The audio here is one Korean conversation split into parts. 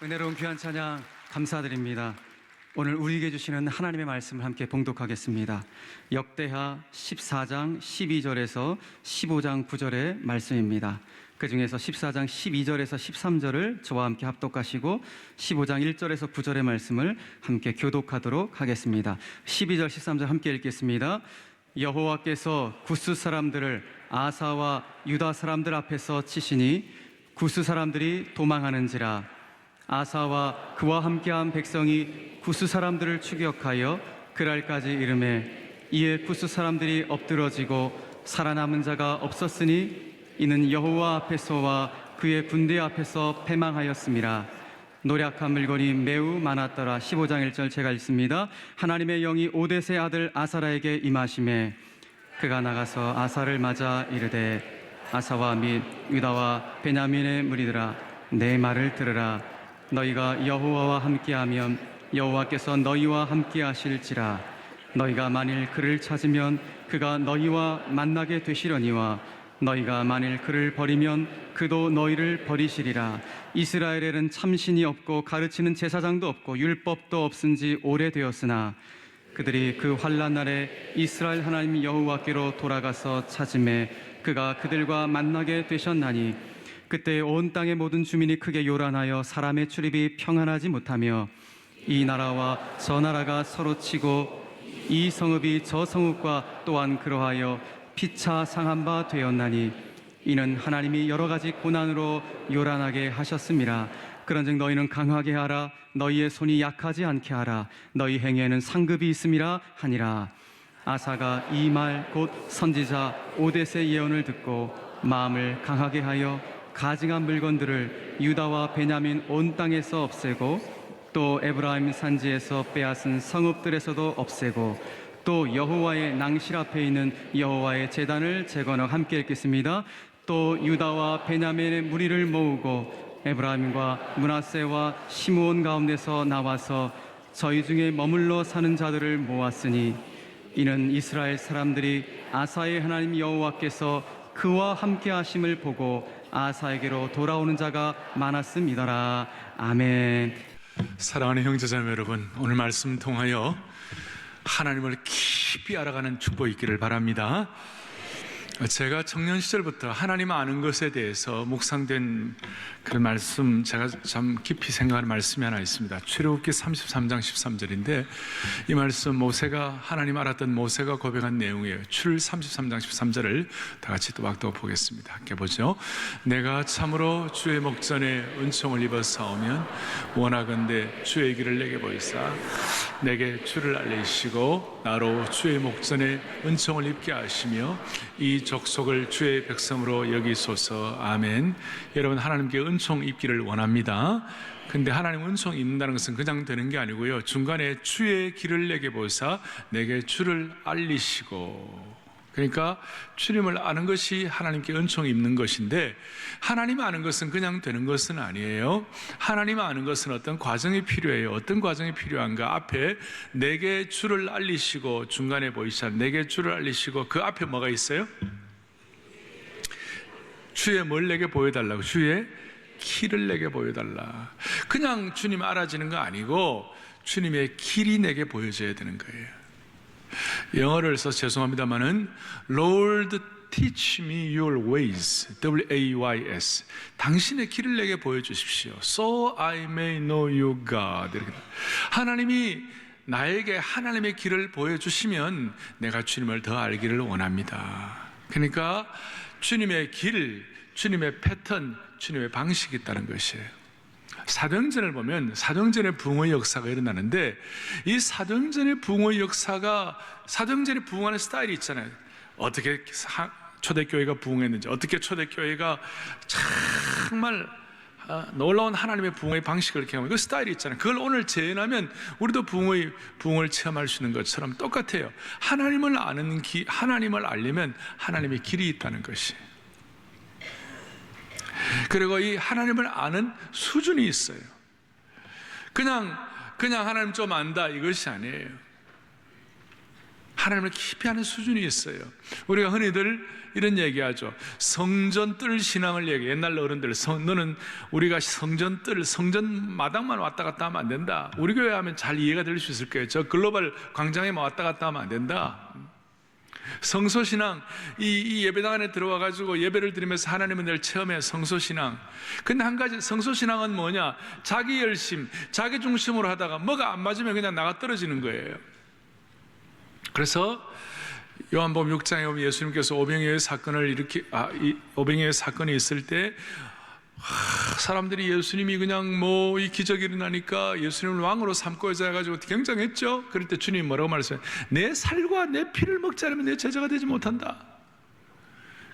은혜로운 귀한 찬양 감사드립니다. 오늘 우리에게 주시는 하나님의 말씀을 함께 봉독하겠습니다. 역대하 14장 12절에서 15장 9절의 말씀입니다. 그 중에서 14장 12절에서 13절을 저와 함께 합독하시고 15장 1절에서 9절의 말씀을 함께 교독하도록 하겠습니다. 12절 13절 함께 읽겠습니다. 여호와께서 구스 사람들을 아사와 유다 사람들 앞에서 치시니 구스 사람들이 도망하는지라. 아사와 그와 함께한 백성이 구스 사람들을 추격하여 그랄까지 이르매 이에 구스 사람들이 엎드러지고 살아남은 자가 없었으니 이는 여호와 앞에서와 그의 군대 앞에서 패망하였음이라. 노략한 물건이 매우 많았더라. 15장 1절 제가 읽습니다. 하나님의 영이 오뎃의 아들 아사라에게 임하시매 그가 나가서 아사를 맞아 이르되 아사와 및 유다와 베냐민의 무리들아 내 말을 들으라. 너희가 여호와와 함께하면 여호와께서 너희와 함께하실지라. 너희가 만일 그를 찾으면 그가 너희와 만나게 되시려니와 너희가 만일 그를 버리면 그도 너희를 버리시리라. 이스라엘에는 참신이 없고 가르치는 제사장도 없고 율법도 없은 지 오래되었으나 그들이 그 환난 날에 이스라엘 하나님 여호와께로 돌아가서 찾음에 그가 그들과 만나게 되셨나니 그때 온 땅의 모든 주민이 크게 요란하여 사람의 출입이 평안하지 못하며 이 나라와 저 나라가 서로 치고 이 성읍이 저 성읍과 또한 그러하여 피차 상한 바 되었나니 이는 하나님이 여러 가지 고난으로 요란하게 하셨음이라. 그런즉 너희는 강하게 하라. 너희의 손이 약하지 않게 하라. 너희 행위에는 상급이 있음이라 하니라. 아사가 이 말 곧 선지자 오뎃의 예언을 듣고 마음을 강하게 하여 가증한 물건들을 유다와 베냐민 온 땅에서 없애고 또 에브라임 산지에서 빼앗은 성읍들에서도 없애고 또 여호와의 낭실 앞에 있는 여호와의 제단을 재건하여 함께 읽겠습니다. 또 유다와 베냐민의 무리를 모으고 에브라임과 므낫세와 시므온 가운데서 나와서 저희 중에 머물러 사는 자들을 모았으니 이는 이스라엘 사람들이 아사의 하나님 여호와께서 그와 함께 하심을 보고 아사에게로 돌아오는 자가 많았음이더라. 아멘. 사랑하는 형제자매 여러분, 오늘 말씀 통하여 하나님을 깊이 알아가는 축복이 있기를 바랍니다. 제가 청년 시절부터 하나님 아는 것에 대해서 묵상된 그 말씀, 제가 참 깊이 생각하는 말씀이 하나 있습니다. 출애굽기 33장 13절인데 이 말씀, 모세가 하나님 알았던 모세가 고백한 내용이에요. 출 33장 13절을 다 같이 또 막도 보겠습니다. 함께 보죠. 내가 참으로 주의 목전에 은총을 입어 싸우면 원하건대 주의 길을 내게 보이사 내게 주를 알리시고 나로 주의 목전에 은총을 입게 하시며 이 족속을 주의 백성으로 여기소서. 아멘. 여러분, 하나님께 은총 입기를 원합니다. 근데 하나님 은총 입는다는 것은 그냥 되는 게 아니고요, 중간에 주의 길을 내게 보사 내게 주를 알리시고, 그러니까 주님을 아는 것이 하나님께 은총이 입는 것인데, 하나님 아는 것은 그냥 되는 것은 아니에요. 하나님 아는 것은 어떤 과정이 필요해요. 어떤 과정이 필요한가? 앞에 내게 주를 알리시고, 중간에 보이시자 내게 주를 알리시고, 그 앞에 뭐가 있어요? 주의 뭘 내게 보여달라고? 주의 길을 내게 보여달라. 그냥 주님 알아지는 거 아니고 주님의 길이 내게 보여져야 되는 거예요. 영어를 써서 죄송합니다만은 Lord teach me your ways, W-A-Y-S. 당신의 길을 내게 보여주십시오. So I may know you God. 하나님이 나에게 하나님의 길을 보여주시면 내가 주님을 더 알기를 원합니다. 그러니까 주님의 길, 주님의 패턴, 주님의 방식이 있다는 것이에요. 사도행전을 보면 사도행전의 부흥의 역사가 일어나는데, 이 사도행전의 부흥의 역사가, 사도행전의 부흥하는 스타일이 있잖아요. 어떻게 초대교회가 부흥했는지, 어떻게 초대교회가 정말 놀라운 하나님의 부흥의 방식을 경험하는 그 스타일이 있잖아요. 그걸 오늘 재현하면 우리도 부흥을 체험할 수 있는 것처럼 똑같아요. 하나님을 아는 하나님을 알려면 하나님의 길이 있다는 것이. 그리고 이 하나님을 아는 수준이 있어요. 그냥 하나님 좀 안다 이것이 아니에요. 하나님을 깊이 아는 수준이 있어요. 우리가 흔히들 이런 얘기하죠. 성전 뜰 신앙을 얘기해. 옛날 어른들, 너는 우리가 성전 마당만 왔다 갔다 하면 안 된다. 우리 교회 하면 잘 이해가 될 수 있을 거예요. 저 글로벌 광장에만 왔다 갔다 하면 안 된다. 성소신앙, 이 예배당 안에 들어와 가지고 예배를 드리면서 하나님은 늘 체험해. 성소신앙. 근데 한 가지, 성소신앙은 뭐냐? 자기 열심, 자기 중심으로 하다가 뭐가 안 맞으면 그냥 나가 떨어지는 거예요. 그래서 요한복음 6장에 보면 예수님께서 오병이어의 사건을 오병이어의 사건이 있을 때 사람들이 예수님이 그냥 뭐 이 기적이 일어나니까 예수님을 왕으로 삼고 해가지고 경장했죠. 그럴 때 주님이 뭐라고 말했어요? 내 살과 내 피를 먹지 않으면 내 제자가 되지 못한다.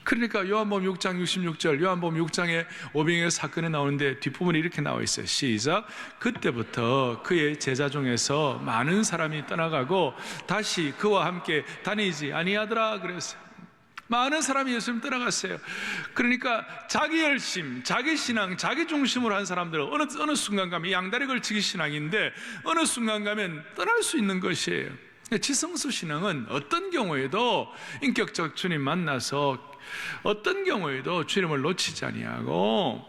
그러니까 요한복음 6장 66절, 요한복음 6장에 오병이어의 사건에 나오는데 뒷부분에 이렇게 나와 있어요. 시작. 그때부터 그의 제자 중에서 많은 사람이 떠나가고 다시 그와 함께 다니지 아니하더라 그랬어요. 많은 사람이 예수님 떠나갔어요. 그러니까 자기 열심, 자기 신앙, 자기 중심으로 한 사람들은 어느 순간 가면 양다리 걸치기 신앙인데 어느 순간 가면 떠날 수 있는 것이에요. 지성소 신앙은 어떤 경우에도 인격적 주님 만나서 어떤 경우에도 주님을 놓치지 아니하고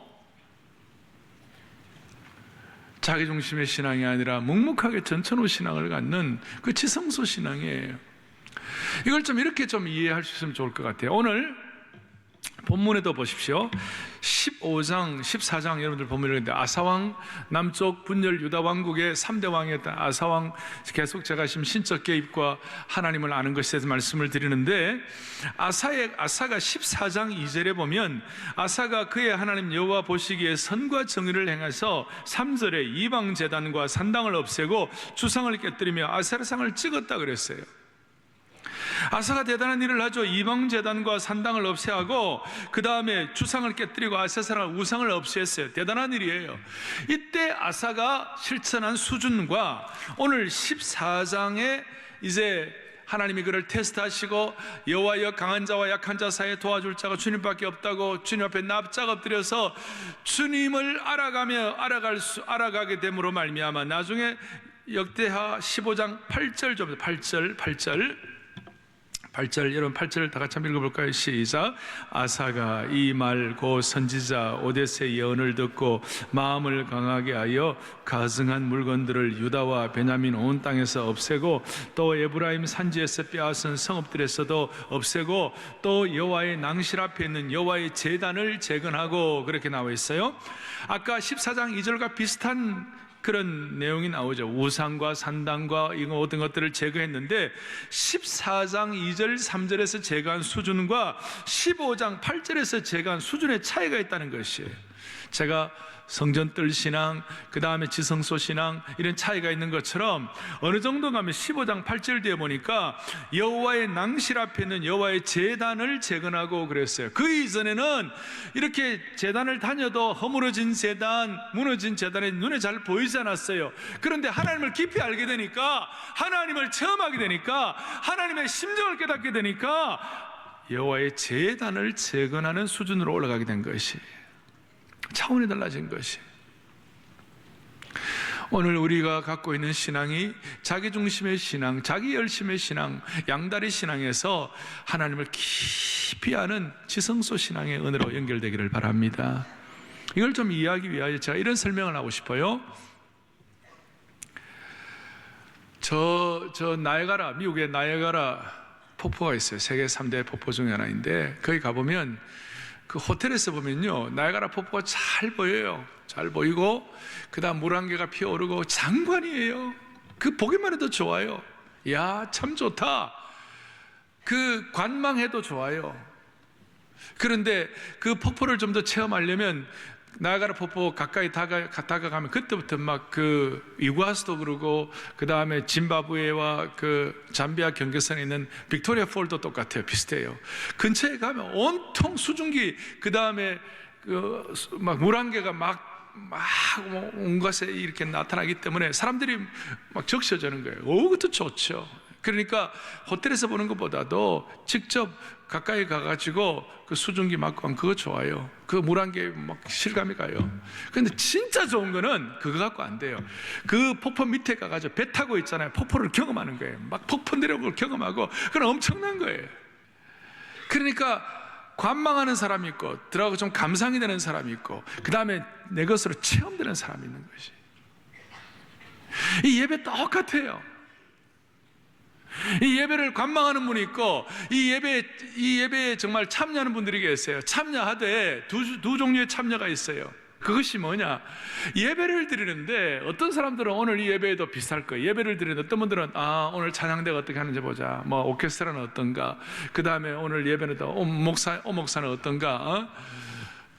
자기 중심의 신앙이 아니라 묵묵하게 전천후 신앙을 갖는 그 지성소 신앙이에요. 이걸 좀 이렇게 좀 이해할 수 있으면 좋을 것 같아요. 오늘 본문에도 보십시오. 15장, 14장 여러분들 본문을 읽는데 아사왕, 남쪽 분열 유다 왕국의 3대 왕이었던 아사왕, 계속 제가 지금 신적 개입과 하나님을 아는 것에 대해서 말씀을 드리는데 아사가 14장 2절에 보면 아사가 그의 하나님 여호와 보시기에 선과 정의를 행해서 3절에 이방 제단과 산당을 없애고 주상을 깨뜨리며 아세라상을 찍었다 그랬어요. 아사가 대단한 일을 하죠. 이방 제단과 산당을 없애하고 그 다음에 주상을 깨뜨리고 아세사랑 우상을 없애했어요. 대단한 일이에요. 이때 아사가 실천한 수준과 오늘 14장에 이제 하나님이 그를 테스트하시고 여호와여 강한 자와 약한 자 사이에 도와줄 자가 주님밖에 없다고 주님 앞에 납작 엎드려서 주님을 알아가게 됨으로 말미암아 나중에 역대하 15장 8절 좀 8절 여러분 8절을 다 같이 한번 읽어볼까요? 시작. 아사가 이 말 곧 선지자 오데스의 예언을 듣고 마음을 강하게 하여 가증한 물건들을 유다와 베냐민 온 땅에서 없애고 또 에브라임 산지에서 빼앗은 성읍들에서도 없애고 또 여호와의 낭실 앞에 있는 여호와의 제단을 재건하고 그렇게 나와 있어요. 아까 14장 2절과 비슷한 그런 내용이 나오죠. 우상과 산당과 이거 모든 것들을 제거했는데 14장 2절 3절에서 제거한 수준과 15장 8절에서 제거한 수준의 차이가 있다는 것이에요. 제가 성전 뜰 신앙, 그 다음에 지성소 신앙 이런 차이가 있는 것처럼 어느 정도 가면 15장 8절 뒤에 보니까 여호와의 낭실 앞에 있는 여호와의 제단을 재건하고 그랬어요. 그 이전에는 이렇게 제단을 다녀도 허물어진 제단, 무너진 제단이 눈에 잘 보이지 않았어요. 그런데 하나님을 깊이 알게 되니까, 하나님을 체험하게 되니까, 하나님의 심정을 깨닫게 되니까 여호와의 제단을 재건하는 수준으로 올라가게 된 것이, 차원이 달라진 것이. 오늘 우리가 갖고 있는 신앙이 자기 중심의 신앙, 자기 열심의 신앙, 양다리 신앙에서 하나님을 깊이 아는 지성소 신앙의 은혜로 연결되기를 바랍니다. 이걸 좀 이해하기 위하여 제가 이런 설명을 하고 싶어요. 저 나이아가라, 미국의 나이아가라 폭포가 있어요. 세계 3대 폭포 중에 하나인데 거기 가보면 그 호텔에서 보면요, 나이아가라 폭포가 잘 보여요. 잘 보이고 그 다음 물 한 개가 피어오르고 장관이에요. 그 보기만 해도 좋아요. 이야, 참 좋다. 그 관망해도 좋아요. 그런데 그 폭포를 좀 더 체험하려면 나이아가라 폭포 가까이 다가가면 그때부터 막 그 이구아수도 그러고 그 다음에 짐바브웨와 그 잠비아 경계선에 있는 빅토리아 폴도 똑같아요. 비슷해요. 근처에 가면 온통 수증기, 그 다음에 그 막 물 한 개가 막 온갖에 이렇게 나타나기 때문에 사람들이 막 적셔지는 거예요. 오, 그것도 좋죠. 그러니까 호텔에서 보는 것보다도 직접 가까이 가가지고 그 수증기 맞고 하면 그거 좋아요. 그 물 한 개 막 실감이 가요. 근데 진짜 좋은 거는 그거 갖고 안 돼요. 그 폭포 밑에 가가지고 배 타고 있잖아요. 폭포를 경험하는 거예요. 막 폭포 내려오는 걸 경험하고 그건 엄청난 거예요. 그러니까 관망하는 사람이 있고 들어가고 좀 감상이 되는 사람이 있고 그 다음에 내 것으로 체험되는 사람이 있는 것이. 이 예배 똑같아요. 이 예배를 관망하는 분이 있고 이 예배에 정말 참여하는 분들이 계세요. 참여하되 두 종류의 참여가 있어요. 그것이 뭐냐? 예배를 드리는데 어떤 사람들은 오늘 이 예배에도 비슷할 거예요. 예배를 드리는데 어떤 분들은 오늘 찬양대가 어떻게 하는지 보자. 뭐 오케스트라는 어떤가. 그 다음에 오늘 예배는 또 목사는 어떤가.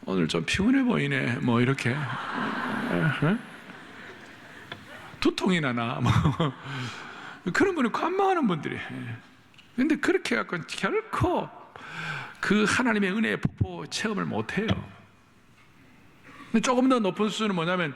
오늘 좀 피곤해 보이네. 뭐 이렇게 두통이나 나. 뭐 그런 분이 관망하는 분들이. 근데 그렇게 해갖고 결코 그 하나님의 은혜의 폭포 체험을 못해요. 조금 더 높은 수준은 뭐냐면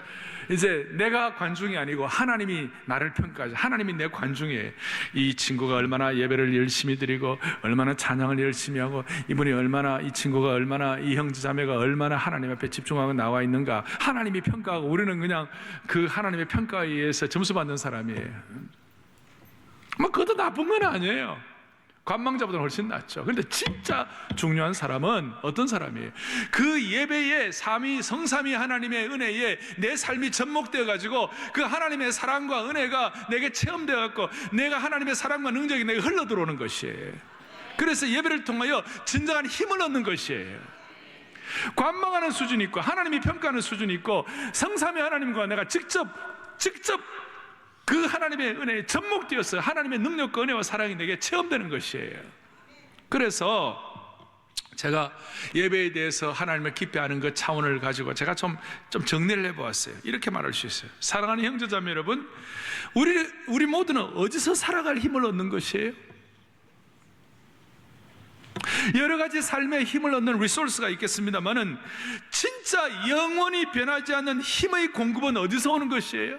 이제 내가 관중이 아니고 하나님이 나를 평가하죠. 하나님이 내 관중이에요. 이 친구가 얼마나 예배를 열심히 드리고 얼마나 찬양을 열심히 하고 이 친구가 얼마나 이 형제 자매가 얼마나 하나님 앞에 집중하고 나와 있는가 하나님이 평가하고 우리는 그냥 그 하나님의 평가에 의해서 점수 받는 사람이에요. 뭐 그것도 나쁜 건 아니에요. 관망자보다는 훨씬 낫죠. 그런데 진짜 중요한 사람은 어떤 사람이에요? 그 예배에 성삼위 하나님의 은혜에 내 삶이 접목되어 가지고 그 하나님의 사랑과 은혜가 내게 체험되어 갖고 내가 하나님의 사랑과 능력이 내게 흘러 들어오는 것이에요. 그래서 예배를 통하여 진정한 힘을 얻는 것이에요. 관망하는 수준이 있고 하나님이 평가하는 수준이 있고 성삼위 하나님과 내가 직접 그 하나님의 은혜에 접목되어서 하나님의 능력과 은혜와 사랑이 내게 체험되는 것이에요. 그래서 제가 예배에 대해서 하나님을 깊이 아는 그 차원을 가지고 제가 좀 정리를 해보았어요. 이렇게 말할 수 있어요. 사랑하는 형제자매 여러분, 우리 모두는 어디서 살아갈 힘을 얻는 것이에요? 여러 가지 삶의 힘을 얻는 리소스가 있겠습니다만은 진짜 영원히 변하지 않는 힘의 공급은 어디서 오는 것이에요?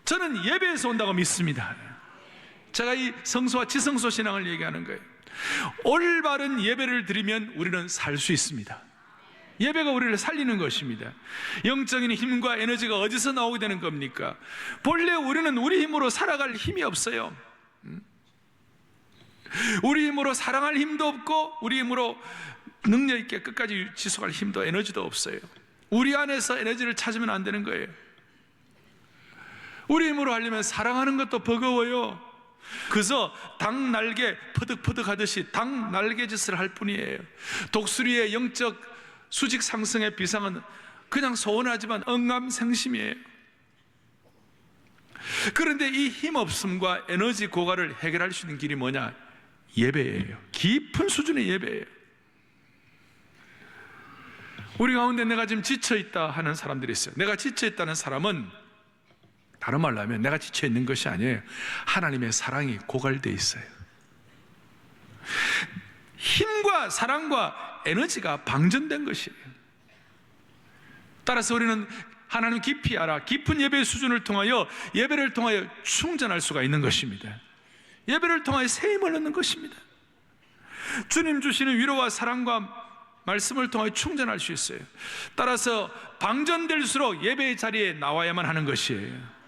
저는 예배에서 온다고 믿습니다. 제가 이 성소와 지성소 신앙을 얘기하는 거예요. 올바른 예배를 드리면 우리는 살 수 있습니다. 예배가 우리를 살리는 것입니다. 영적인 힘과 에너지가 어디서 나오게 되는 겁니까? 본래 우리는 우리 힘으로 살아갈 힘이 없어요. 우리 힘으로 사랑할 힘도 없고 우리 힘으로 능력 있게 끝까지 지속할 힘도 에너지도 없어요. 우리 안에서 에너지를 찾으면 안 되는 거예요. 우리 힘으로 하려면 사랑하는 것도 버거워요. 그래서 닭 날개 퍼득퍼득 하듯이 닭 날개짓을 할 뿐이에요. 독수리의 영적 수직 상승의 비상은 그냥 소원하지만 언감생심이에요. 그런데 이 힘없음과 에너지 고갈을 해결할 수 있는 길이 뭐냐? 예배예요. 깊은 수준의 예배예요. 우리 가운데 내가 지금 지쳐있다 하는 사람들이 있어요. 내가 지쳐있다는 사람은 다른 말로 하면 내가 지쳐있는 것이 아니에요. 하나님의 사랑이 고갈되어 있어요. 힘과 사랑과 에너지가 방전된 것이에요. 따라서 우리는 하나님 깊이 알아 깊은 예배의 수준을 통하여 예배를 통하여 충전할 수가 있는 것입니다. 예배를 통하여 새 힘을 얻는 것입니다. 주님 주시는 위로와 사랑과 말씀을 통하여 충전할 수 있어요. 따라서 방전될수록 예배의 자리에 나와야만 하는 것이에요.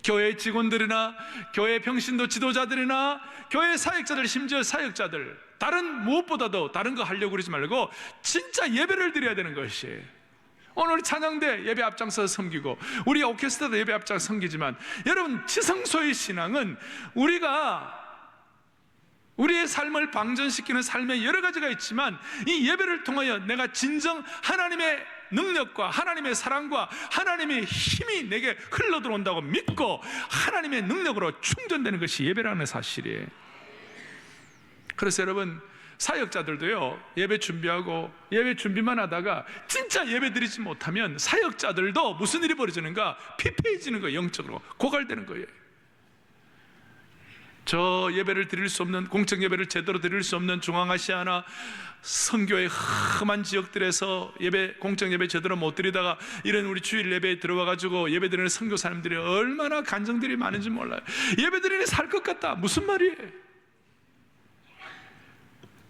교회 직원들이나 교회 평신도 지도자들이나 교회 사역자들, 심지어 사역자들, 무엇보다도 다른 거 하려고 그러지 말고 진짜 예배를 드려야 되는 것이에요. 오늘 찬양대 예배 앞장서서 섬기고 우리 오케스트라도 예배 앞장서 섬기지만 여러분, 지성소의 신앙은 우리의 삶을 방전시키는 삶의 여러 가지가 있지만 이 예배를 통하여 내가 진정 하나님의 능력과 하나님의 사랑과 하나님의 힘이 내게 흘러 들어온다고 믿고 하나님의 능력으로 충전되는 것이 예배라는 사실이에요. 그래서 여러분, 사역자들도요, 예배 준비하고 예배 준비만 하다가 진짜 예배 드리지 못하면 사역자들도 무슨 일이 벌어지는가? 피폐해지는 거예요. 영적으로 고갈되는 거예요. 저 예배를 드릴 수 없는, 공적 예배를 제대로 드릴 수 없는 중앙아시아나 선교의 험한 지역들에서 공적 예배 제대로 못 드리다가 이런 우리 주일 예배에 들어와 가지고 예배 드리는 선교사님들이 얼마나 간증들이 많은지 몰라요. 예배 드리니 살 것 같다. 무슨 말이에요?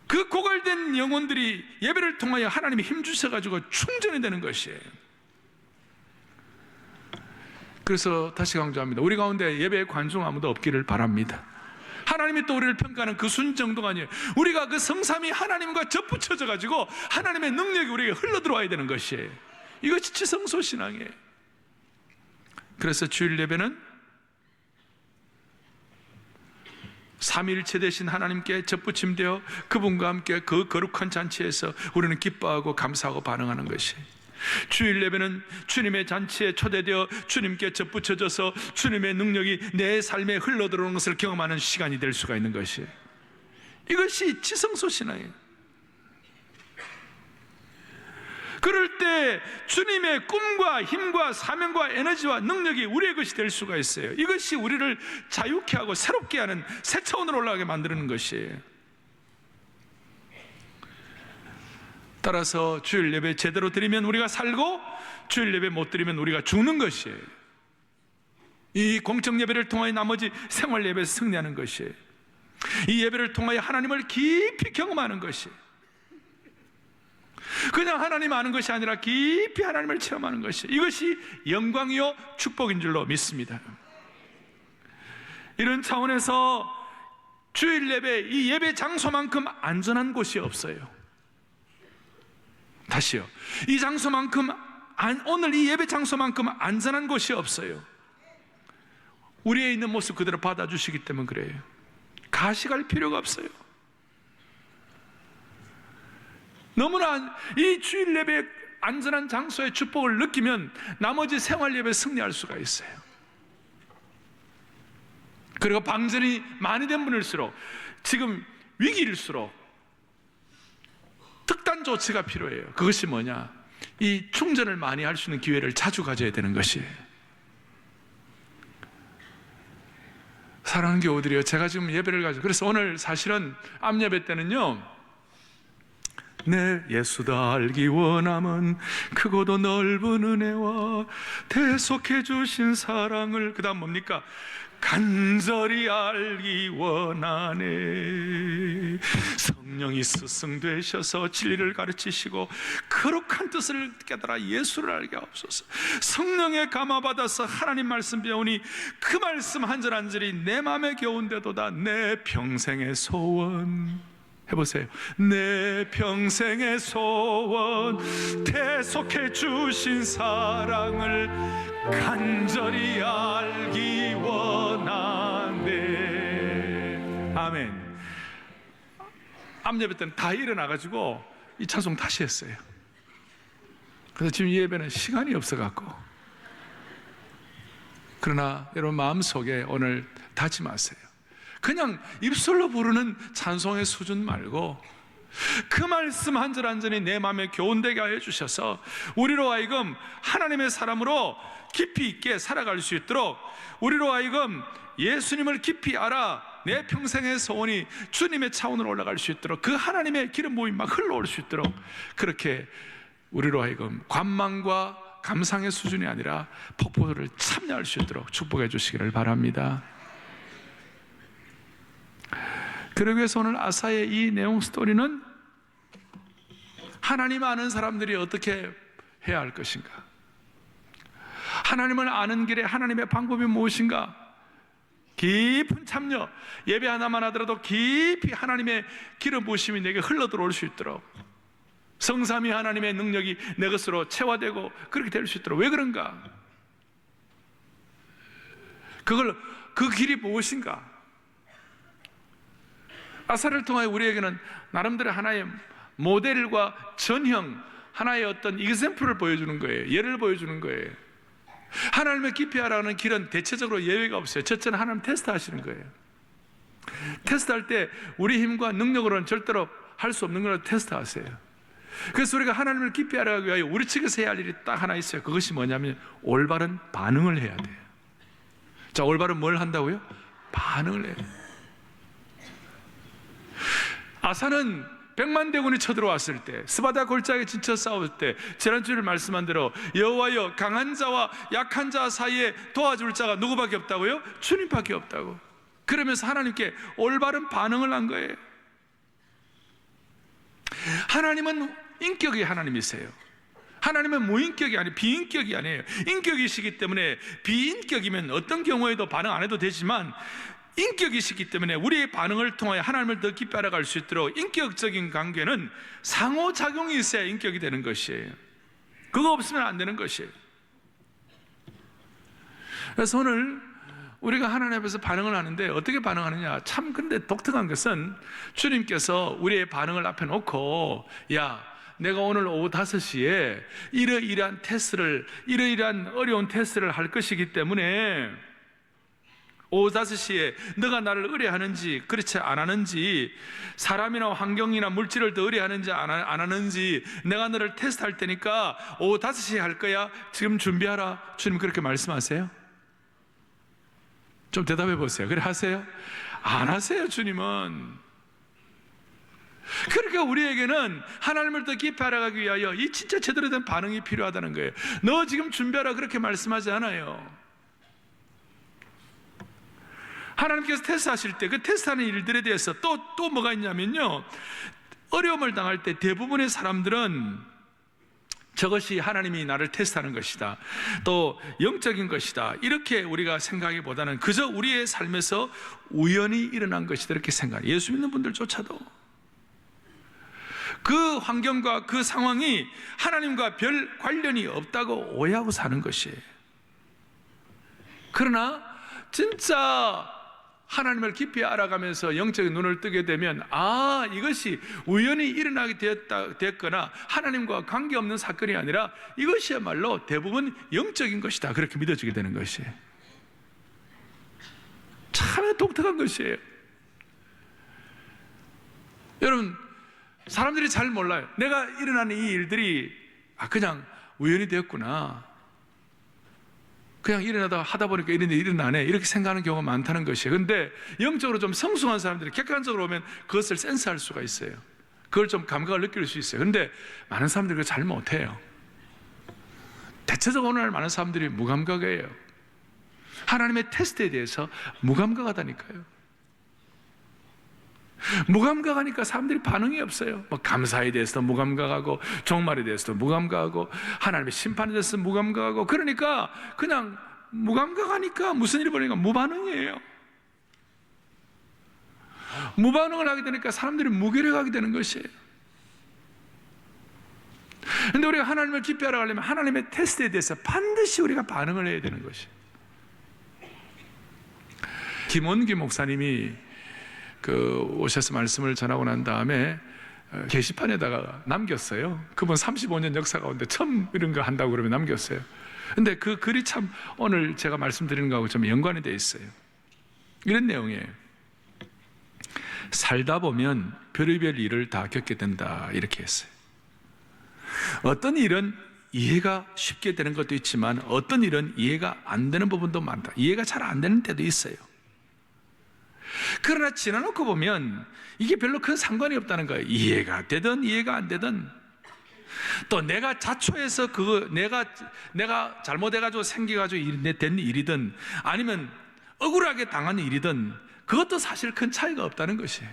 그 고갈된 영혼들이 예배를 통하여 하나님이 힘 주셔 가지고 충전이 되는 것이에요. 그래서 다시 강조합니다. 우리 가운데 예배에 관중 아무도 없기를 바랍니다. 하나님이 또 우리를 평가하는 그 순 정도가 아니에요. 우리가 그 성삼위 하나님과 접붙여져 가지고 하나님의 능력이 우리에게 흘러들어와야 되는 것이에요. 이것이 지성소 신앙이에요. 그래서 주일 예배는 삼위일체 되신 하나님께 접붙임되어 그분과 함께 그 거룩한 잔치에서 우리는 기뻐하고 감사하고 반응하는 것이에요. 주일 예배는 주님의 잔치에 초대되어 주님께 접붙여져서 주님의 능력이 내 삶에 흘러들어오는 것을 경험하는 시간이 될 수가 있는 것이에요. 이것이 지성소 신앙이에요. 그럴 때 주님의 꿈과 힘과 사명과 에너지와 능력이 우리의 것이 될 수가 있어요. 이것이 우리를 자유케 하고 새롭게 하는 새 차원으로 올라가게 만드는 것이에요. 따라서 주일 예배 제대로 드리면 우리가 살고 주일 예배 못 드리면 우리가 죽는 것이에요. 이 공적 예배를 통하여 나머지 생활 예배에서 승리하는 것이에요. 이 예배를 통하여 하나님을 깊이 경험하는 것이에요. 그냥 하나님 아는 것이 아니라 깊이 하나님을 체험하는 것이에요. 이것이 영광이요 축복인 줄로 믿습니다. 이런 차원에서 주일 예배, 이 예배 장소만큼 안전한 곳이 없어요. 다시요. 이 장소만큼 오늘 이 예배 장소만큼 안전한 곳이 없어요. 우리의 있는 모습 그대로 받아주시기 때문에 그래요. 가시갈 필요가 없어요. 너무나 이 주일 예배의 안전한 장소의 축복을 느끼면 나머지 생활 예배에 승리할 수가 있어요. 그리고 방전이 많이 된 분일수록, 지금 위기일수록 특단 조치가 필요해요. 그것이 뭐냐? 이 충전을 많이 할 수 있는 기회를 자주 가져야 되는 것이에요. 사랑하는 교우들이요, 제가 지금 예배를 가지고, 그래서 오늘 사실은 암예배 때는요, 내 예수다 알기 원함은 크고도 넓은 은혜와 대속해 주신 사랑을, 그 다음 뭡니까? 간절히 알기 원하네. 성령이 스승 되셔서 진리를 가르치시고 거룩한 뜻을 깨달아 예수를 알게 하옵소서. 성령에 감화받아서 하나님 말씀 배우니 그 말씀 한 절 한 절이 내 마음에 겨운데도다 내 평생의 소원. 해보세요. 내 평생의 소원 대속해 주신 사랑을 간절히 알기 원하네. 아멘. 암예배 때는 다 일어나가지고 이 찬송 다시 했어요. 그래서 지금 이 예배는 시간이 없어갖고, 그러나 여러분 마음속에 오늘 다짐하세요. 그냥 입술로 부르는 찬송의 수준 말고 그 말씀 한 절 한 절이 내 마음에 교훈되게 하여 주셔서 우리로 하여금 하나님의 사람으로 깊이 있게 살아갈 수 있도록, 우리로 하여금 예수님을 깊이 알아 내 평생의 소원이 주님의 차원으로 올라갈 수 있도록, 그 하나님의 기름 부음이 막 흘러올 수 있도록, 그렇게 우리로 하여금 관망과 감상의 수준이 아니라 폭포를 참여할 수 있도록 축복해 주시기를 바랍니다. 그러기 위해서 오늘 아사의 이 내용 스토리는 하나님 아는 사람들이 어떻게 해야 할 것인가, 하나님을 아는 길에 하나님의 방법이 무엇인가, 깊은 참여, 예배 하나만 하더라도 깊이 하나님의 기름 부으심이 내게 흘러 들어올 수 있도록, 성삼위 하나님의 능력이 내 것으로 체화되고 그렇게 될 수 있도록. 왜 그런가? 그 길이 무엇인가? 아사를 통하여 우리에게는 나름대로 하나의 모델과 전형, 하나의 어떤 이그샘플을 보여주는 거예요. 예를 보여주는 거예요. 하나님을 깊이 알아가는 길은 대체적으로 예외가 없어요. 첫째는 하나님 테스트하시는 거예요. 테스트할 때 우리 힘과 능력으로는 절대로 할 수 없는 걸 테스트하세요. 그래서 우리가 하나님을 깊이 알아가기 위하여 우리 측에서 해야 할 일이 딱 하나 있어요. 그것이 뭐냐면 올바른 반응을 해야 돼요. 자, 올바른 뭘 한다고요? 반응을 해요. 아사는 100만 대군이 쳐들어왔을 때, 스바다 골짜기에 지쳐 싸울 때 지난주에 말씀한 대로 여호와여, 강한 자와 약한 자 사이에 도와줄 자가 누구밖에 없다고요? 주님밖에 없다고. 그러면서 하나님께 올바른 반응을 한 거예요. 하나님은 인격의 하나님이세요. 하나님은 무인격이 아니에요. 비인격이 아니에요. 인격이시기 때문에 비인격이면 어떤 경우에도 반응 안 해도 되지만, 인격이시기 때문에 우리의 반응을 통하여 하나님을 더 깊이 알아갈 수 있도록 인격적인 관계는 상호작용이 있어야 인격이 되는 것이에요. 그거 없으면 안 되는 것이에요. 그래서 오늘 우리가 하나님 앞에서 반응을 하는데 어떻게 반응하느냐, 참 근데 독특한 것은 주님께서 우리의 반응을 앞에 놓고, 야, 내가 오늘 오후 5시에 이러이러한 테스트를, 이러이러한 어려운 테스트를 할 것이기 때문에 오후 5시에 너가 나를 의뢰하는지 그렇지 안 하는지, 사람이나 환경이나 물질을 더 의뢰하는지 안 하는지 내가 너를 테스트할 테니까 오후 5시에 할 거야, 지금 준비하라. 주님 그렇게 말씀하세요? 좀 대답해 보세요. 그래 하세요? 안 하세요. 주님은. 그러니까 우리에게는 하나님을 더 깊이 알아가기 위하여 이 진짜 제대로 된 반응이 필요하다는 거예요. 너 지금 준비하라 그렇게 말씀하지 않아요. 하나님께서 테스트하실 때 그 테스트하는 일들에 대해서 또 뭐가 있냐면요, 어려움을 당할 때 대부분의 사람들은 저것이 하나님이 나를 테스트하는 것이다, 또 영적인 것이다, 이렇게 우리가 생각하기보다는 그저 우리의 삶에서 우연히 일어난 것이다 이렇게 생각해요. 예수 믿는 분들조차도 그 환경과 그 상황이 하나님과 별 관련이 없다고 오해하고 사는 것이에요. 그러나 진짜 하나님을 깊이 알아가면서 영적인 눈을 뜨게 되면, 아, 이것이 우연히 일어나게 됐거나 하나님과 관계없는 사건이 아니라 이것이야말로 대부분 영적인 것이다, 그렇게 믿어지게 되는 것이에요. 참 독특한 것이에요. 여러분, 사람들이 잘 몰라요. 내가 일어나는 이 일들이 그냥 우연히 되었구나, 그냥 일어나다 하다 보니까 이런 일이 일어나네, 이렇게 생각하는 경우가 많다는 것이에요. 그런데 영적으로 좀 성숙한 사람들이 객관적으로 보면 그것을 센스할 수가 있어요. 그걸 좀 감각을 느낄 수 있어요. 그런데 많은 사람들이 그걸 잘 못해요. 대체적으로 오늘날 많은 사람들이 무감각이에요. 하나님의 테스트에 대해서 무감각하다니까요. 무감각하니까 사람들이 반응이 없어요. 뭐 감사에 대해서도 무감각하고, 종말에 대해서도 무감각하고, 하나님의 심판에 대해서 무감각하고, 그러니까 그냥 무감각하니까 무슨 일이 벌어지니까 무반응이에요. 무반응을 하게 되니까 사람들이 무기력하게 되는 것이에요. 그런데 우리가 하나님을 깊이 알아가려면 하나님의 테스트에 대해서 반드시 우리가 반응을 해야 되는 것이에요. 김원기 목사님이 오셔서 말씀을 전하고 난 다음에 게시판에다가 남겼어요. 그분 35년 역사 가운데 처음 이런 거 한다고 그러면 남겼어요. 근데 그 글이 참 오늘 제가 말씀드리는 거하고 좀 연관이 되어 있어요. 이런 내용이에요. 살다 보면 별의별 일을 다 겪게 된다, 이렇게 했어요. 어떤 일은 이해가 쉽게 되는 것도 있지만 어떤 일은 이해가 안 되는 부분도 많다. 이해가 잘 안 되는 때도 있어요. 그러나 지나놓고 보면 이게 별로 큰 상관이 없다는 거예요. 이해가 되든 이해가 안 되든, 또 내가 자초해서 내가 잘못해가지고 생겨가지고 된 일이든 아니면 억울하게 당한 일이든 그것도 사실 큰 차이가 없다는 것이에요.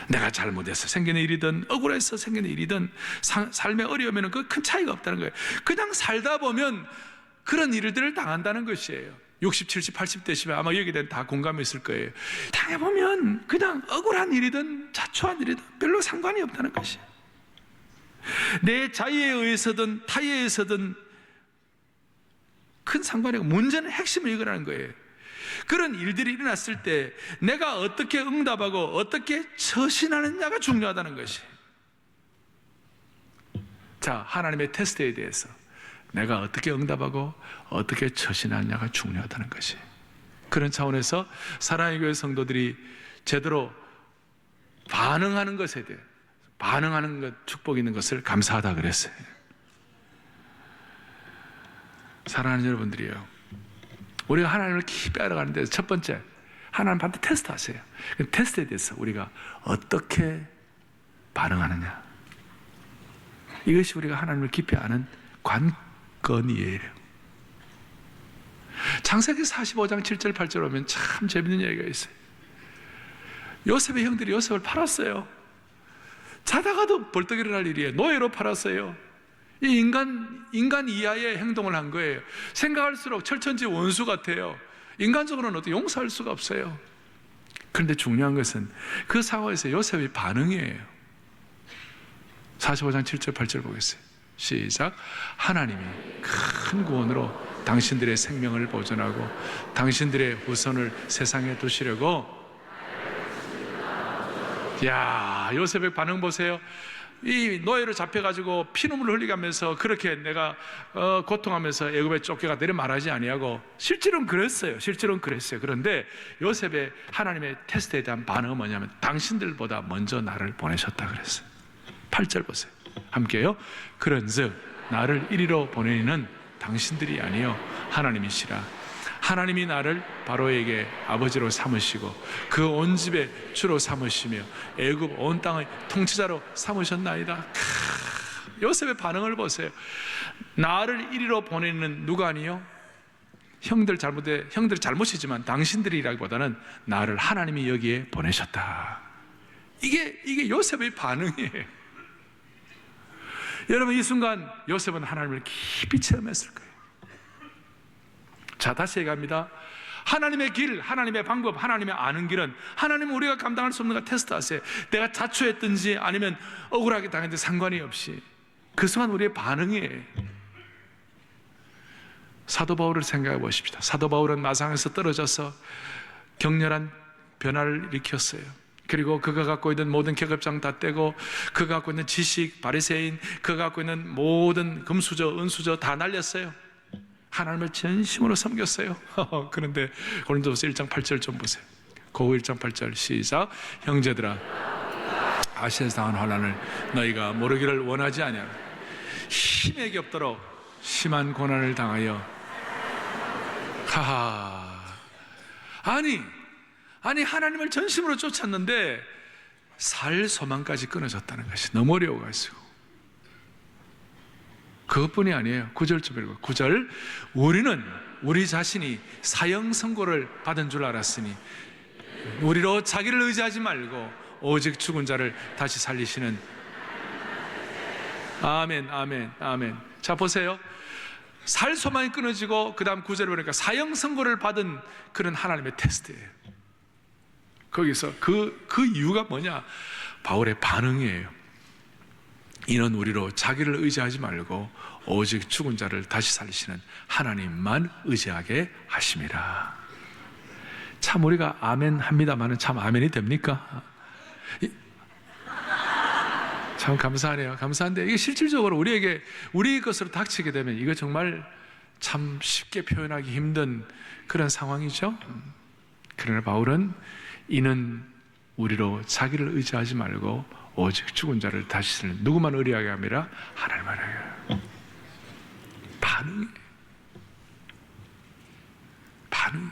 내가 잘못해서 생기는 일이든 억울해서 생기는 일이든 삶의 어려우면 그 큰 차이가 없다는 거예요. 그냥 살다 보면 그런 일들을 당한다는 것이에요. 60, 70, 80 되시면 아마 여기에 대한 다 공감이 있을 거예요. 당해보면 그냥 억울한 일이든 자초한 일이든 별로 상관이 없다는 것이에요. 내 자의에 의해서든 타의에 의해서든 큰 상관이 없고, 문제는 핵심을 이거라는 거예요. 그런 일들이 일어났을 때 내가 어떻게 응답하고 어떻게 처신하느냐가 중요하다는 것이에요. 자, 하나님의 테스트에 대해서 내가 어떻게 응답하고 어떻게 처신하느냐가 중요하다는 것이, 그런 차원에서 사랑의 교회 성도들이 제대로 반응하는 것에 대해, 반응하는 것, 축복이 있는 것을 감사하다 그랬어요. 사랑하는 여러분들이요, 우리가 하나님을 깊이 알아가는 데서 첫 번째, 하나님한테 테스트하세요. 그 테스트에 대해서 우리가 어떻게 반응하느냐, 이것이 우리가 하나님을 깊이 아는 관건이에요. 창세기 45장 7절 8절 보면 참 재밌는 얘기가 있어요. 요셉의 형들이 요셉을 팔았어요. 자다가도 벌떡 일어날 일이에요. 노예로 팔았어요. 이 인간 이하의 행동을 한 거예요. 생각할수록 철천지 원수 같아요. 인간적으로는 어떻게 용서할 수가 없어요. 그런데 중요한 것은 그 상황에서 요셉의 반응이에요. 45장 7절 8절 보겠어요. 시작. 하나님이 큰 구원으로 당신들의 생명을 보존하고 당신들의 후손을 세상에 두시려고. 야, 요셉의 반응 보세요. 이 노예로 잡혀가지고 피눈물을 흘리면서 그렇게 내가 고통하면서 애굽에 쫓겨가 내려 말하지 아니하고 실제로는 그랬어요. 그런데 요셉의 하나님의 테스트에 대한 반응은 뭐냐면 당신들보다 먼저 나를 보내셨다 그랬어요. 8절 보세요. 함께요. 그런즉 나를 이리로 보내는 당신들이 아니요 하나님이시라. 하나님이 나를 바로에게 아버지로 삼으시고 그 온 집의 주로 삼으시며 애굽 온 땅의 통치자로 삼으셨나이다. 요셉의 반응을 보세요. 나를 이리로 보내는 누가 아니요? 형들이 잘못이지만 당신들이라기보다는 나를 하나님이 여기에 보내셨다. 이게 요셉의 반응이에요. 여러분, 이 순간 요셉은 하나님을 깊이 체험했을 거예요. 자, 다시 얘기합니다. 하나님의 길, 하나님의 방법, 하나님의 아는 길은 하나님은 우리가 감당할 수 없는 거 테스트하세요. 내가 자초했든지 아니면 억울하게 당했든지 상관이 없이 그 순간 우리의 반응이에요. 사도 바울을 생각해 보십시다. 사도 바울은 마상에서 떨어져서 격렬한 변화를 일으켰어요. 그리고 그가 갖고 있는 모든 계급장 다 떼고 그가 갖고 있는 지식, 바리새인, 그가 갖고 있는 모든 금수저, 은수저 다 날렸어요. 하나님을 전심으로 섬겼어요. 그런데 고린도서 1장 8절 좀 보세요. 고 1장 8절 시작. 형제들아, 아시아에서 당한 환난을 너희가 모르기를 원하지 아니하라. 힘에게 없도록 심한 고난을 당하여 아니 하나님을 전심으로 쫓았는데 살 소망까지 끊어졌다는 것이 너무 어려워가지고. 그것뿐이 아니에요. 9절 좀 읽어. 9절. 우리는 우리 자신이 사형 선고를 받은 줄 알았으니 우리로 자기를 의지하지 말고 오직 죽은 자를 다시 살리시는. 아멘, 아멘, 아멘. 자, 보세요. 살 소망이 끊어지고 그 다음 9절을 보니까 사형 선고를 받은 그런 하나님의 테스트예요. 거기서 그 이유가 뭐냐? 바울의 반응이에요. 이는 우리로 자기를 의지하지 말고 오직 죽은 자를 다시 살리시는 하나님만 의지하게 하심이라. 참 우리가 아멘 합니다마는 참 아멘이 됩니까? 참 감사하네요. 감사한데 이게 실질적으로 우리에게 우리 것으로 닥치게 되면 이거 정말 참 쉽게 표현하기 힘든 그런 상황이죠. 그러나 바울은 이는 우리로 자기를 의지하지 말고 오직 죽은 자를 다시 살리는, 누구만 의리하게 함이라? 하나님만 의리하게. 반응.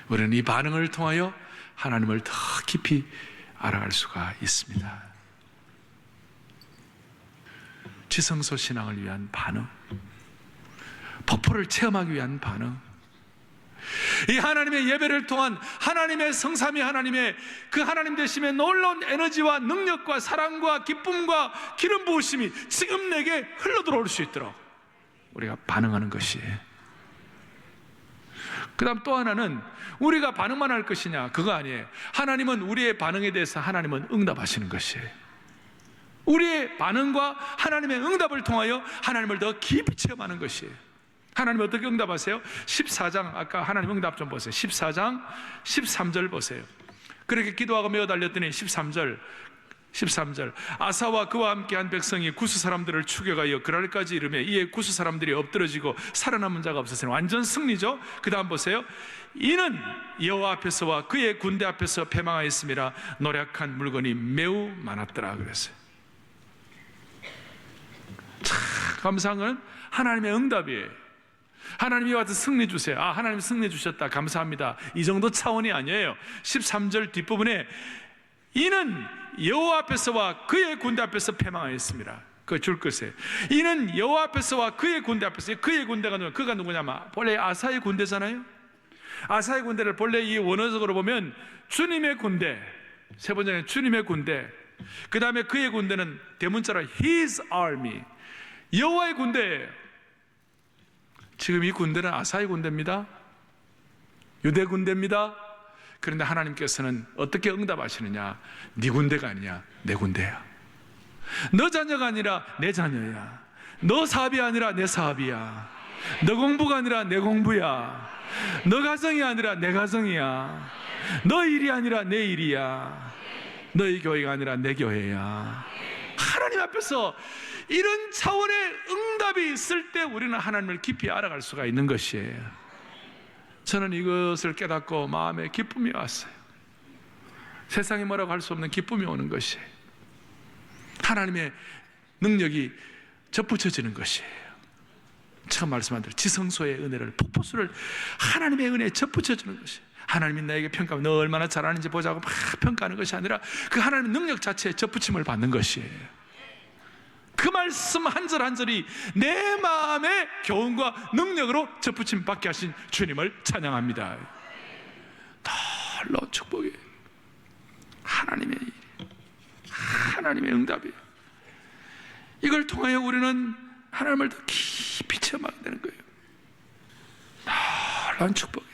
우리는 이 반응을 통하여 하나님을 더 깊이 알아갈 수가 있습니다. 지성소 신앙을 위한 반응, 폭포를 체험하기 위한 반응, 이 하나님의 예배를 통한 하나님의 성삼위 하나님의 그 하나님 되심의 놀라운 에너지와 능력과 사랑과 기쁨과 기름 부으심이 지금 내게 흘러들어올 수 있도록 우리가 반응하는 것이에요. 그 다음 또 하나는 우리가 반응만 할 것이냐, 그거 아니에요. 하나님은 우리의 반응에 대해서 하나님은 응답하시는 것이에요. 우리의 반응과 하나님의 응답을 통하여 하나님을 더 깊이 체험하는 것이에요. 하나님 어떻게 응답하세요? 14장, 아까 하나님 응답 좀 보세요. 14장 13절 보세요. 그렇게 기도하고 메어 달렸더니 13절 아사와 그와 함께한 백성이 구스 사람들을 추격하여 그랄까지 이르며 이에 구스 사람들이 엎드러지고 살아남은 자가 없었으니 완전 승리죠. 그 다음 보세요. 이는 여호와 앞에서와 그의 군대 앞에서 패망하였음이라 노력한 물건이 매우 많았더라 그랬어요. 참 감사한 건 하나님의 응답이에요. 하나님 이와 같은 승리 주세요. 아, 하나님 승리 주셨다, 감사합니다. 이 정도 차원이 아니에요. 13절 뒷부분에 이는 여호와 앞에서와 그의 군대 앞에서 패망하였습니다. 그 줄 것이에요. 이는 여호와 앞에서와 그의 군대 앞에서. 그의 군대가 누구냐? 그가 누구냐면 본래 아사의 군대잖아요. 아사의 군대를 본래 이 원어적으로 보면 주님의 군대, 세 번째는 주님의 군대, 그 다음에 그의 군대는 대문자로 His army, 여호와의 군대예요. 지금 이 군대는 아사의 군대입니다. 유대 군대입니다. 그런데 하나님께서는 어떻게 응답하시느냐? 네 군대가 아니야, 내 군대야. 너 자녀가 아니라 내 자녀야. 너 사업이 아니라 내 사업이야. 너 공부가 아니라 내 공부야. 너 가정이 아니라 내 가정이야. 너 일이 아니라 내 일이야. 너희 교회가 아니라 내 교회야. 하나님 앞에서 이런 차원의 응답이 있을 때 우리는 하나님을 깊이 알아갈 수가 있는 것이에요. 저는 이것을 깨닫고 마음에 기쁨이 왔어요. 세상이 뭐라고 할 수 없는 기쁨이 오는 것이에요. 하나님의 능력이 접붙여지는 것이에요. 처음 말씀한 대로 지성소의 은혜를, 폭포수를 하나님의 은혜에 접붙여주는 것이에요. 하나님이 나에게 평가하면 너 얼마나 잘하는지 보자고 막 평가하는 것이 아니라 그 하나님의 능력 자체에 접붙임을 받는 것이에요. 그 말씀 한 절 한 절이 내 마음의 교훈과 능력으로 접붙임 받게 하신 주님을 찬양합니다. 놀라운 축복이에요. 하나님의 일, 하나님의 응답이에요. 이걸 통하여 우리는 하나님을 더 깊이 체험하게 되는 거예요. 놀라운 축복이에요.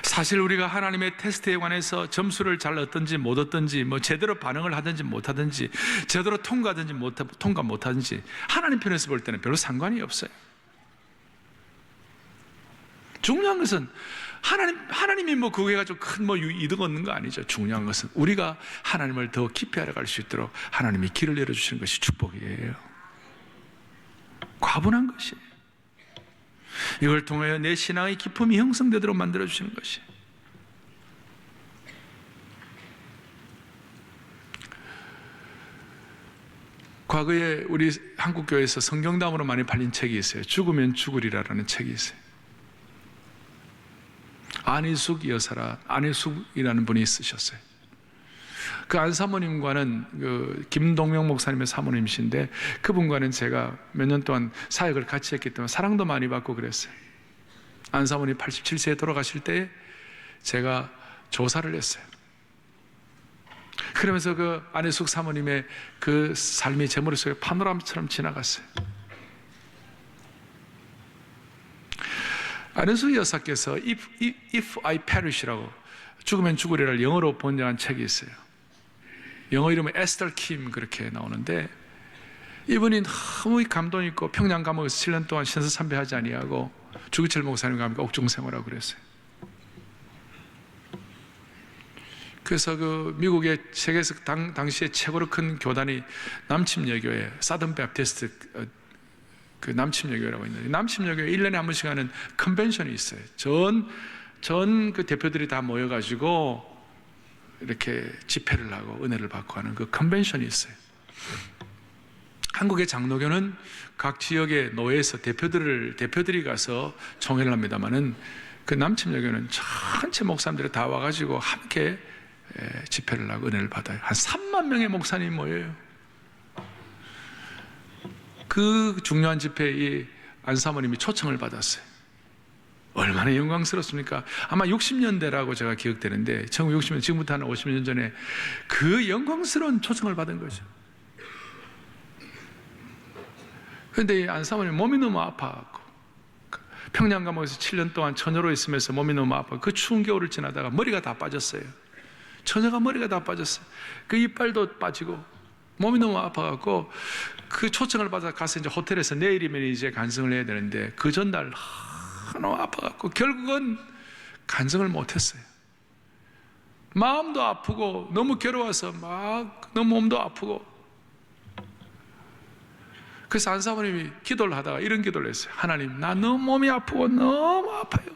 사실 우리가 하나님의 테스트에 관해서 점수를 잘 얻든지 못 얻든지, 뭐 제대로 반응을 하든지 못 하든지, 제대로 통과하든지 통과 못 하든지, 하나님 편에서 볼 때는 별로 상관이 없어요. 중요한 것은 하나님이 뭐 그거 해가지고 큰 뭐 이득 얻는 거 아니죠. 중요한 것은 우리가 하나님을 더 깊이 알아갈 수 있도록 하나님이 길을 열어주시는 것이 축복이에요. 과분한 것이에요. 이걸 통하여 내 신앙의 기쁨이 형성되도록 만들어주시는 것이. 과거에 우리 한국교회에서 성경담으로 많이 팔린 책이 있어요. 죽으면 죽으리라라는 책이 있어요. 안희숙이라는 분이 쓰셨어요. 그 안 사모님과는 그 김동명 목사님의 사모님이신데, 그분과는 제가 몇 년 동안 사역을 같이 했기 때문에 사랑도 많이 받고 그랬어요. 안 사모님 87세에 돌아가실 때 제가 조사를 했어요. 그러면서 그 안희숙 사모님의 그 삶이 제 머릿속에 파노라마처럼 지나갔어요. 안희숙 여사께서 If I Perish라고, 죽으면 죽으리라를 영어로 번역한 책이 있어요. 영어 이름은 에스터 킴 그렇게 나오는데, 이분이 너무 감동 있고 평양 감옥에서 7년 동안 신서참배하지 아니하고 주기철 목사님과 함께 옥중 생활하고 그랬어요. 그래서 그 미국의 세계에서 당시에 최고로 큰 교단이 남침여교회, 사든 베프티스트 그 남침여교회라고 있는데, 남침여교회 1년에 한 번씩 하는 컨벤션이 있어요. 전 그 대표들이 다 모여가지고 이렇게 집회를 하고 은혜를 받고 하는 그 컨벤션이 있어요. 한국의 장로교는 각 지역의 노회에서 대표들이 가서 총회를 합니다만은, 그 남침여교는 전체 목사님들이 다 와가지고 함께 집회를 하고 은혜를 받아요. 한 3만 명의 목사님이 모여요. 그 중요한 집회에 안 사모님이 초청을 받았어요. 얼마나 영광스럽습니까? 아마 60년대라고 제가 기억되는데, 1960년, 지금부터 한 50년 전에 그 영광스러운 초청을 받은 거죠. 그런데 안 사모님 몸이 너무 아파갖고, 평양 감옥에서 7년 동안 처녀로 있으면서 몸이 너무 아파, 그 추운 겨울을 지나다가 머리가 다 빠졌어요. 처녀가 머리가 다 빠졌어요. 그 이빨도 빠지고 몸이 너무 아파갖고, 그 초청을 받아 가서 이제 호텔에서 내일이면 이제 간증을 해야 되는데, 그 전날 너무 아파갖고 결국은 간증을 못했어요. 마음도 아프고 너무 괴로워서 막 너무 몸도 아프고. 그래서 안 사모님이 기도를 하다가 이런 기도를 했어요. 하나님, 나 너무 몸이 아프고 너무 아파요.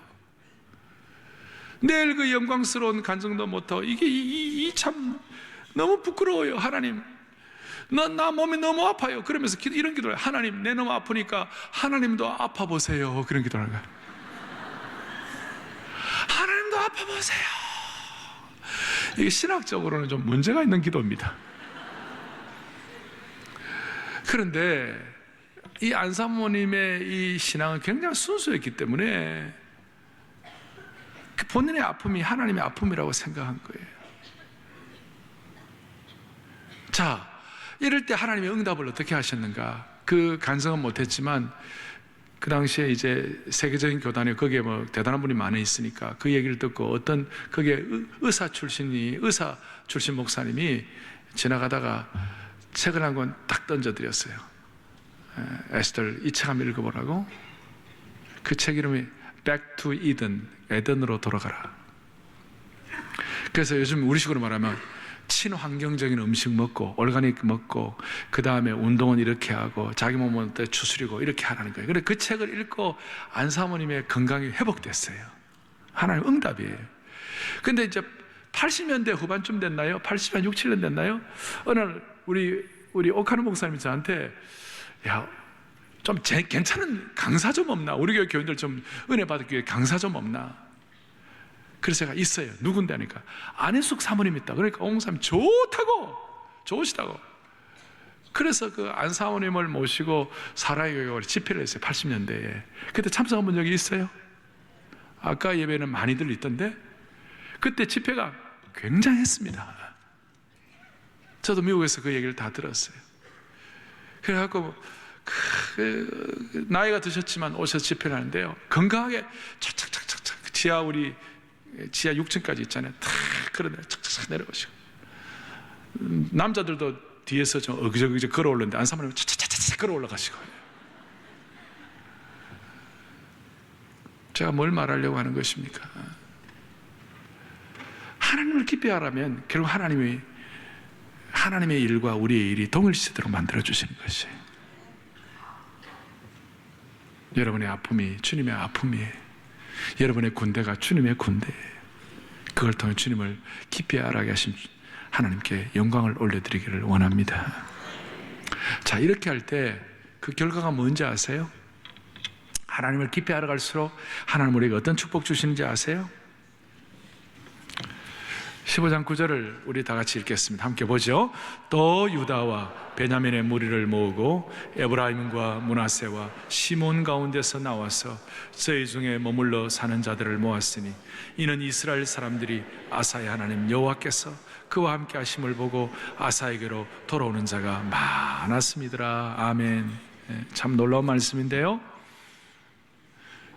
내일 그 영광스러운 간증도 못하고 이게 참 너무 부끄러워요. 하나님, 나 몸이 너무 아파요. 그러면서 이런 기도를 해요. 하나님, 내 너무 아프니까 하나님도 아파 보세요. 그런 기도를 하는 거예요. 하나님도 아파 보세요. 이게 신학적으로는 좀 문제가 있는 기도입니다. 그런데 이 안사모님의 이 신앙은 굉장히 순수했기 때문에 본인의 아픔이 하나님의 아픔이라고 생각한 거예요. 자, 이럴 때 하나님의 응답을 어떻게 하셨는가? 그 간성은 못했지만 그 당시에 이제 세계적인 교단에 거기에 뭐 대단한 분이 많이 있으니까 그 얘기를 듣고 어떤 거기에 의사 출신 목사님이 지나가다가 책을 한 권 딱 던져드렸어요. 에스더를 이 책 한번 읽어보라고. 그 책 이름이 Back to Eden, 에덴으로 돌아가라. 그래서 요즘 우리식으로 말하면 친환경적인 음식 먹고 올가닉 먹고 그 다음에 운동은 이렇게 하고 자기 몸은 추스리고 이렇게 하라는 거예요. 그런데 그 책을 읽고 안사모님의 건강이 회복됐어요. 하나님 응답이에요. 근데 이제 80년대 후반쯤 됐나요? 80년 6, 7년 됐나요? 어느 날 우리 오카노 목사님이 저한테 야, 좀 괜찮은 강사 좀 없나? 우리 교회 교인들 좀 은혜 받을 교회 강사 좀 없나? 그래서 제가 있어요. 누군데 하니까 안혜숙 사모님 있다. 그러니까 옹 목사님 좋으시다고. 그래서 그 안 사모님을 모시고 사랑의 교회가 집회를 했어요. 80년대에. 그때 참석한 분 여기 있어요? 아까 예배는 많이들 있던데 그때 집회가 굉장했습니다. 저도 미국에서 그 얘기를 다 들었어요. 그래갖고 나이가 드셨지만 오셔서 집회를 하는데요, 건강하게 착착착착착 지하 6층까지 있잖아요. 탁 그러네 착착착 내려오시고 남자들도 뒤에서 좀 어그저그저 걸어올는데 안사모님 착착착착 걸어올라가시고. 제가 뭘 말하려고 하는 것입니까? 하나님을 기뻐하라면 결국 하나님의 일과 우리의 일이 동일시되도록 만들어주시는 것이에요. 여러분의 아픔이 주님의 아픔이에요. 여러분의 군대가 주님의 군대예요. 그걸 통해 주님을 깊이 알아게 하신 하나님께 영광을 올려드리기를 원합니다. 자, 이렇게 할 때 그 결과가 뭔지 아세요? 하나님을 깊이 알아갈수록 하나님 우리에게 어떤 축복 주시는지 아세요? 15장 9절을 우리 다 같이 읽겠습니다. 함께 보죠. 또 유다와 베냐민의 무리를 모으고 에브라임과 므낫세와 시몬 가운데서 나와서 저희 중에 머물러 사는 자들을 모았으니 이는 이스라엘 사람들이 아사의 하나님 여호와께서 그와 함께 하심을 보고 아사에게로 돌아오는 자가 많았습니다. 아멘. 참 놀라운 말씀인데요,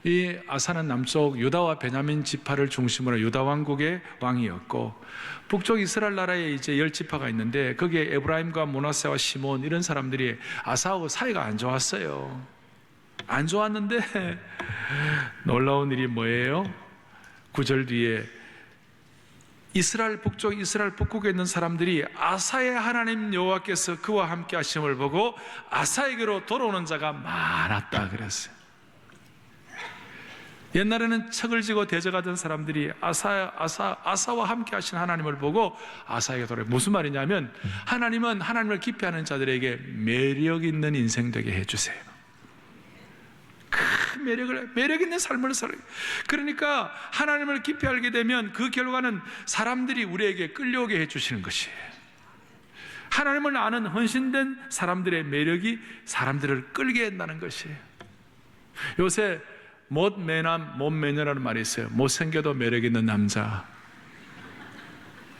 이 아사는 남쪽 유다와 베냐민 지파를 중심으로 유다 왕국의 왕이었고, 북쪽 이스라엘 나라에 이제 10지파가 있는데 거기에 에브라임과 므낫세와 시몬 이런 사람들이 아사하고 사이가 안 좋았어요. 안 좋았는데 놀라운 일이 뭐예요? 9절 뒤에 이스라엘 북쪽 이스라엘 북국에 있는 사람들이 아사의 하나님 여호와께서 그와 함께 하심을 보고 아사에게로 돌아오는 자가 많았다 그랬어요. 옛날에는 척을 지고 대적하던 사람들이 아사와 함께 하신 하나님을 보고 아사에게 돌아요. 무슨 말이냐면 하나님은 하나님을 기피하는 자들에게 매력 있는 인생 되게 해주세요. 큰 매력 있는 삶을 살아요. 그러니까 하나님을 깊이 알게 되면 그 결과는 사람들이 우리에게 끌려오게 해주시는 것이에요. 하나님을 아는 헌신된 사람들의 매력이 사람들을 끌게 한다는 것이에요. 요새 못매남, 못매녀라는 말이 있어요. 못생겨도 매력 있는 남자,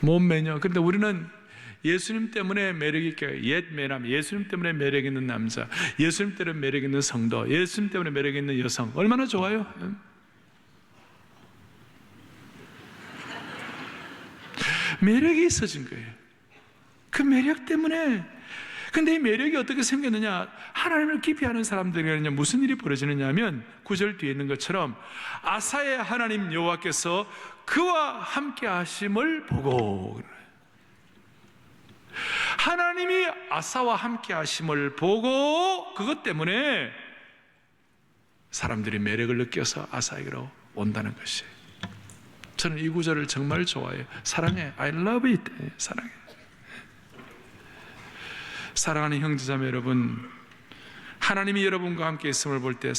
못매녀. 그런데 우리는 예수님 때문에 매력 있게, 옛매남, 예수님 때문에 매력 있는 남자, 예수님 때문에 매력 있는 성도, 예수님 때문에 매력 있는 여성, 얼마나 좋아요? 매력이 있어진 거예요. 그 매력 때문에. 근데 이 매력이 어떻게 생겼느냐? 하나님을 깊이 아는 사람들에게는 무슨 일이 벌어지느냐 하면 9절 뒤에 있는 것처럼 아사의 하나님 여호와께서 그와 함께 하심을 보고, 하나님이 아사와 함께 하심을 보고 그것 때문에 사람들이 매력을 느껴서 아사에게로 온다는 것이에요. 저는 이 구절을 정말 좋아해요. 사랑해, I love it. 사랑해. 사랑하는 형제자매 여러분, 하나님이 여러분과 함께 있음을 볼 때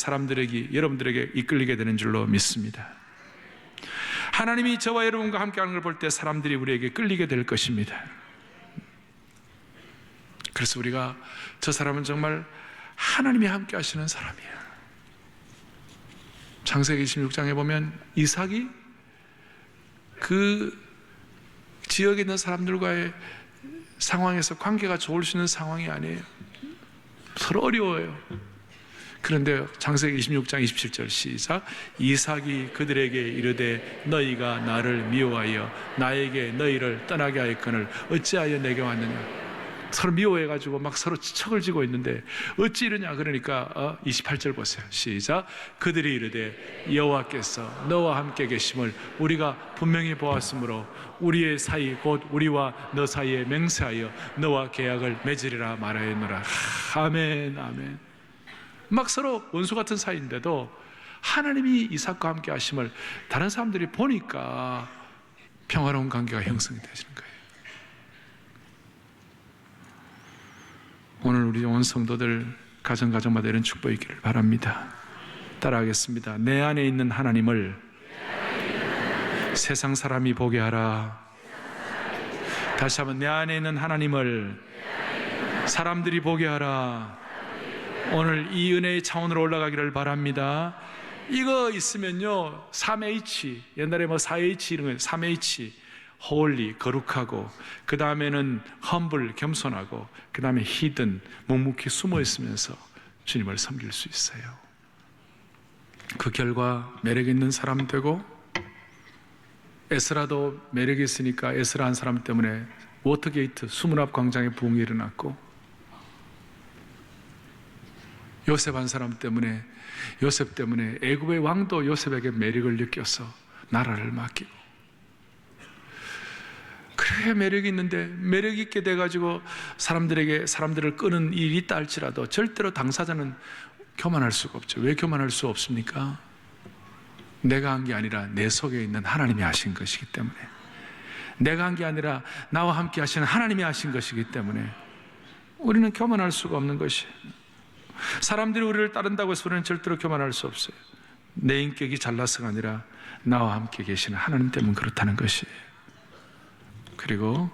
여러분들에게 이끌리게 되는 줄로 믿습니다. 하나님이 저와 여러분과 함께하는 걸 볼 때 사람들이 우리에게 끌리게 될 것입니다. 그래서 우리가 저 사람은 정말 하나님이 함께 하시는 사람이야. 창세기 26장에 보면 이삭이 그 지역에 있는 사람들과의 상황에서 관계가 좋을 수 있는 상황이 아니에요. 서로 어려워요. 그런데 창세기 26장 27절 시작. 이삭이 그들에게 이르되 너희가 나를 미워하여 나에게 너희를 떠나게 하였거늘 어찌하여 내게 왔느냐. 서로 미워해가지고 막 서로 척을 지고 있는데 어찌 이러냐. 그러니까 28절 보세요. 시작. 그들이 이르되 여호와께서 너와 함께 계심을 우리가 분명히 보았으므로 우리의 사이 곧 우리와 너 사이에 맹세하여 너와 계약을 맺으리라 말하였노라. 아멘 아멘. 막 서로 원수 같은 사이인데도 하나님이 이삭과 함께 하심을 다른 사람들이 보니까 평화로운 관계가 형성이 되시는 거예요. 오늘 우리 온 성도들 가정마다 이런 축복이 있기를 바랍니다. 따라하겠습니다. 내 안에 있는 하나님을 세상 사람이 보게 하라. 다시 한번 내 안에 있는 하나님을 사람들이 보게 하라. 오늘 이 은혜의 차원으로 올라가기를 바랍니다. 이거 있으면요 3H, 옛날에 뭐 4H 이런 거 3H, holy, 거룩하고, 그 다음에는 humble, 겸손하고, 그 다음에 hidden, 묵묵히 숨어 있으면서 주님을 섬길 수 있어요. 그 결과 매력 있는 사람 되고, 에스라도 매력이 있으니까 에스라 한 사람 때문에 워터게이트 수문 앞 광장에 부흥이 일어났고, 요셉 한 사람 때문에, 요셉 때문에 애굽의 왕도 요셉에게 매력을 느껴서 나라를 맡기고, 그래 매력이 있는데 매력 있게 돼가지고 사람들을 끄는 일이 있다 할지라도 절대로 당사자는 교만할 수가 없죠. 왜 교만할 수 없습니까? 내가 한 게 아니라 내 속에 있는 하나님이 하신 것이기 때문에, 내가 한 게 아니라 나와 함께 하시는 하나님이 하신 것이기 때문에 우리는 교만할 수가 없는 것이에요. 사람들이 우리를 따른다고 해서 우리는 절대로 교만할 수 없어요. 내 인격이 잘나서가 아니라 나와 함께 계시는 하나님 때문에 그렇다는 것이에요. 그리고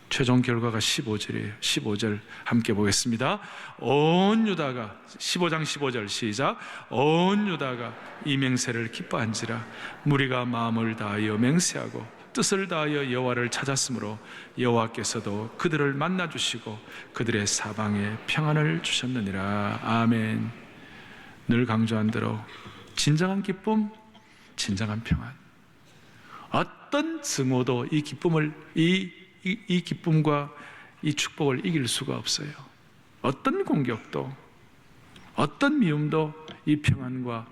최종 결과가 15절이에요. 15절 함께 보겠습니다. 온 유다가, 15장 15절 시작. 온 유다가 이 맹세를 기뻐한지라. 무리가 마음을 다하여 맹세하고 뜻을 다하여 여호와를 찾았으므로 여호와께서도 그들을 만나 주시고 그들의 사방에 평안을 주셨느니라. 아멘. 늘 강조한 대로 진정한 기쁨, 진정한 평안. 어떤 증오도 이 기쁨을, 이 기쁨과 이 축복을 이길 수가 없어요. 어떤 공격도, 어떤 미움도 이 평안과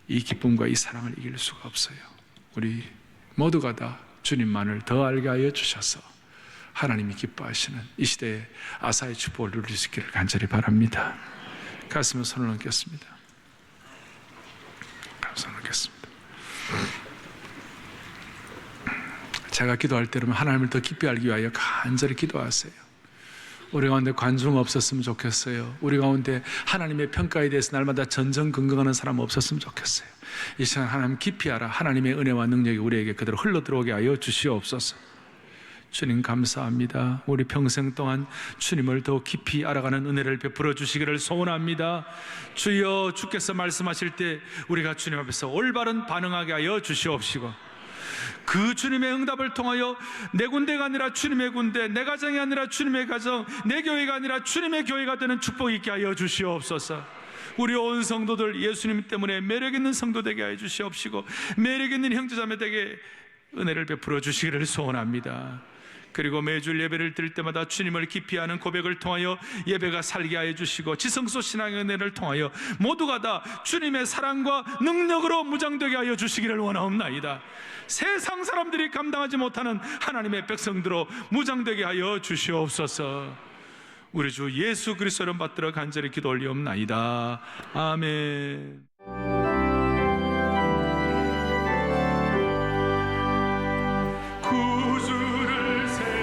이 기쁨과 이 사랑을 이길 수가 없어요. 우리 모두가 다 주님만을 더 알게 하여 주셔서 하나님이 기뻐하시는 이 시대에 아사의 축복을 누릴 수 있기를 간절히 바랍니다. 가슴에 손을 얹겠습니다. 손을 얹겠습니다. 제가 기도할 때는 하나님을 더 깊이 알기 위하여 간절히 기도하세요. 우리 가운데 관중 없었으면 좋겠어요. 우리 가운데 하나님의 평가에 대해서 날마다 전전긍긍하는 사람 없었으면 좋겠어요. 이 시간 하나님 깊이 알아 하나님의 은혜와 능력이 우리에게 그대로 흘러들어오게 하여 주시옵소서. 주님 감사합니다. 우리 평생 동안 주님을 더 깊이 알아가는 은혜를 베풀어 주시기를 소원합니다. 주여, 주께서 말씀하실 때 우리가 주님 앞에서 올바른 반응하게 하여 주시옵시고, 그 주님의 응답을 통하여 내 군대가 아니라 주님의 군대, 내 가정이 아니라 주님의 가정, 내 교회가 아니라 주님의 교회가 되는 축복이 있게 하여 주시옵소서. 우리 온 성도들 예수님 때문에 매력 있는 성도 되게 하여 주시옵시고, 매력 있는 형제자매에게 은혜를 베풀어 주시기를 소원합니다. 그리고 매주 예배를 드릴 때마다 주님을 깊이 아는 고백을 통하여 예배가 살게 하여 주시고, 지성소 신앙의 은혜를 통하여 모두가 다 주님의 사랑과 능력으로 무장되게 하여 주시기를 원하옵나이다. 세상 사람들이 감당하지 못하는 하나님의 백성들로 무장되게 하여 주시옵소서. 우리 주 예수 그리스도를 받들어 간절히 기도 올리옵나이다. 아멘. 구주를 생각하며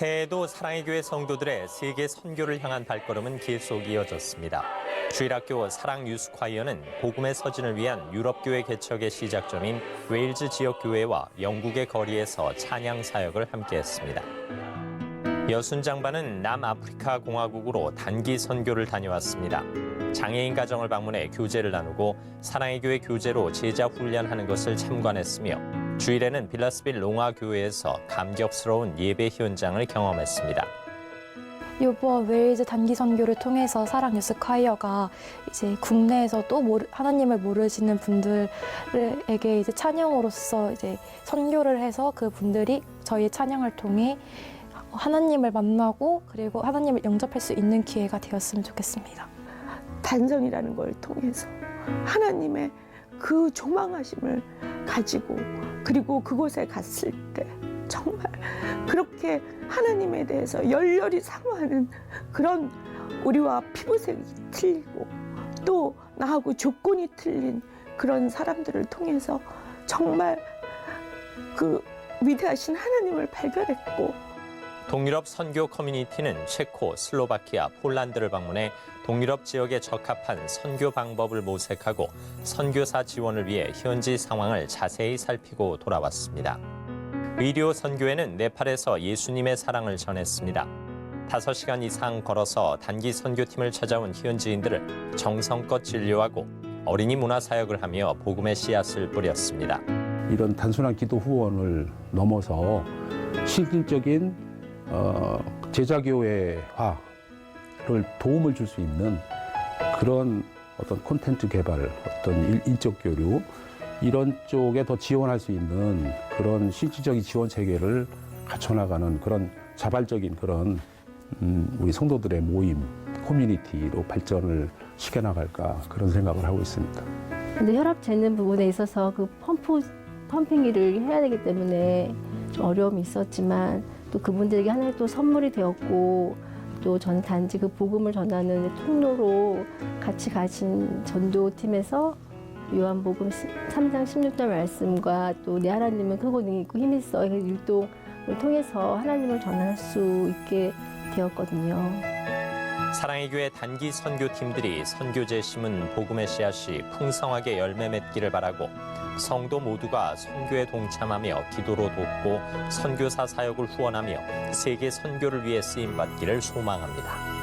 새해에도 사랑의 교회 성도들의 세계 선교를 향한 발걸음은 계속 이어졌습니다. 주일학교 사랑 유스콰이어는 복음의 서진을 위한 유럽교회 개척의 시작점인 웨일즈 지역교회와 영국의 거리에서 찬양 사역을 함께했습니다. 여순 장반은 남아프리카 공화국으로 단기 선교를 다녀왔습니다. 장애인 가정을 방문해 교제를 나누고 사랑의 교회 교제로 제자 훈련하는 것을 참관했으며 주일에는 빌라스빌 롱아교회에서 감격스러운 예배 현장을 경험했습니다. 이번 웨일즈 단기 선교를 통해서 사랑 유스콰이어가 이제 국내에서 또 하나님을 모르시는 분들에게 이제 찬양으로서 이제 선교를 해서 그 분들이 저희의 찬양을 통해 하나님을 만나고 그리고 하나님을 영접할 수 있는 기회가 되었으면 좋겠습니다. 단전이라는 걸 통해서 하나님의 그 조망하심을 가지고 그리고 그곳에 갔을 때 정말 그렇게 하나님에 대해서 열렬히 사모하는 그런 우리와 피부색이 틀리고 또 나하고 조건이 틀린 그런 사람들을 통해서 정말 그 위대하신 하나님을 발견했고 동유럽 선교 커뮤니티는 체코, 슬로바키아, 폴란드를 방문해 동유럽 지역에 적합한 선교 방법을 모색하고 선교사 지원을 위해 현지 상황을 자세히 살피고 돌아왔습니다. 의료 선교회는 네팔에서 예수님의 사랑을 전했습니다. 5시간 이상 걸어서 단기 선교팀을 찾아온 현지인들을 정성껏 진료하고 어린이 문화 사역을 하며 복음의 씨앗을 뿌렸습니다. 이런 단순한 기도 후원을 넘어서 실질적인 제자교회화를 도움을 줄 수 있는 그런 어떤 콘텐츠 개발, 어떤 인적 교류 이런 쪽에 더 지원할 수 있는 그런 실질적인 지원 체계를 갖춰나가는 그런 자발적인 그런 우리 성도들의 모임, 커뮤니티로 발전을 시켜나갈까 그런 생각을 하고 있습니다. 근데 혈압 재는 부분에 있어서 그 펌핑기를 해야 되기 때문에 좀 어려움이 있었지만 또 그분들에게 하나의 또 선물이 되었고 또 저는 단지 그 복음을 전하는 통로로 같이 가신 전도팀에서 요한복음 3장 16절 말씀과 또 내 하나님은 크고 능히 있고 힘이 있어 그 율동을 통해서 하나님을 전할 수 있게 되었거든요. 사랑의 교회 단기 선교팀들이 선교제 심은 복음의 씨앗이 풍성하게 열매 맺기를 바라고 성도 모두가 선교에 동참하며 기도로 돕고 선교사 사역을 후원하며 세계 선교를 위해 쓰임받기를 소망합니다.